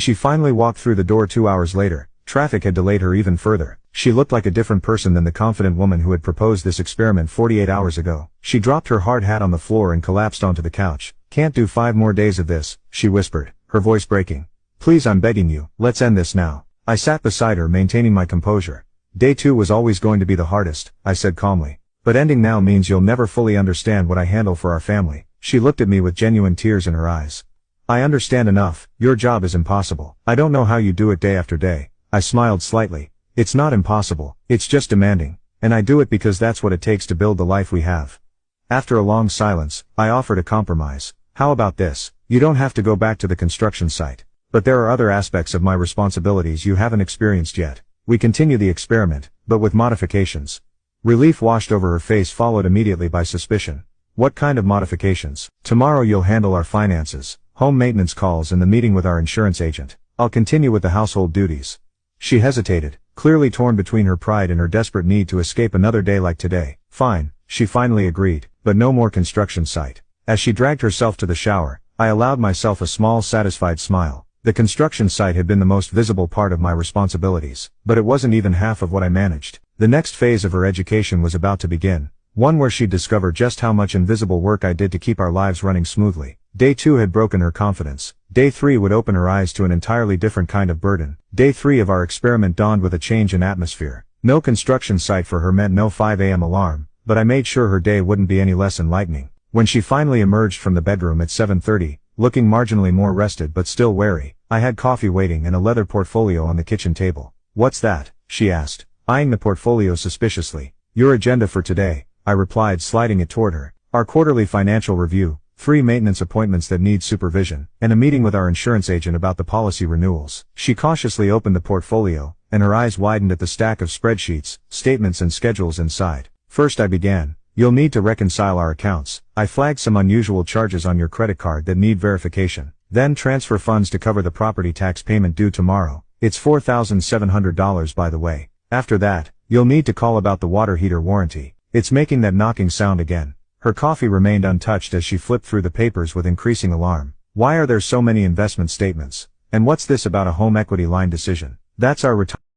She finally walked through the door 2 hours later. Traffic had delayed her even further. She looked like a different person than the confident woman who had proposed this experiment 48 hours ago. She dropped her hard hat on the floor and collapsed onto the couch. "Can't do 5 more days of this," she whispered, her voice breaking. "Please, I'm begging you, let's end this now." I sat beside her, maintaining my composure. "Day 2 was always going to be the hardest," I said calmly. "But ending now means you'll never fully understand what I handle for our family." She looked at me with genuine tears in her eyes. "I understand enough. Your job is impossible. I don't know how you do it day after day." I smiled slightly. "It's not impossible, it's just demanding. And I do it because that's what it takes to build the life we have." After a long silence, I offered a compromise. "How about this? You don't have to go back to the construction site. But there are other aspects of my responsibilities you haven't experienced yet. We continue the experiment, but with modifications." Relief washed over her face, followed immediately by suspicion. "What kind of modifications?" "Tomorrow you'll handle our finances, home maintenance calls and the meeting with our insurance agent. I'll continue with the household duties." She hesitated, clearly torn between her pride and her desperate need to escape another day like today. "Fine," she finally agreed, "but no more construction site." As she dragged herself to the shower, I allowed myself a small satisfied smile. The construction site had been the most visible part of my responsibilities, but it wasn't even half of what I managed. The next phase of her education was about to begin, one where she'd discover just how much invisible work I did to keep our lives running smoothly. Day 2 had broken her confidence. Day 3 would open her eyes to an entirely different kind of burden. Day 3 of our experiment dawned with a change in atmosphere. No construction site for her meant no 5 a.m. alarm, but I made sure her day wouldn't be any less enlightening. When she finally emerged from the bedroom at 7:30, looking marginally more rested but still wary, I had coffee waiting and a leather portfolio on the kitchen table. "What's that?" she asked, eyeing the portfolio suspiciously. "Your agenda for today," I replied, sliding it toward her. "Our quarterly financial review, 3 maintenance appointments that need supervision, and a meeting with our insurance agent about the policy renewals." She cautiously opened the portfolio, and her eyes widened at the stack of spreadsheets, statements and schedules inside. "First," I began, "you'll need to reconcile our accounts. I flagged some unusual charges on your credit card that need verification. Then transfer funds to cover the property tax payment due tomorrow. It's $4,700 by the way. After that, you'll need to call about the water heater warranty. It's making that knocking sound again." Her coffee remained untouched as she flipped through the papers with increasing alarm. "Why are there so many investment statements? And what's this about a home equity line decision? That's our retirement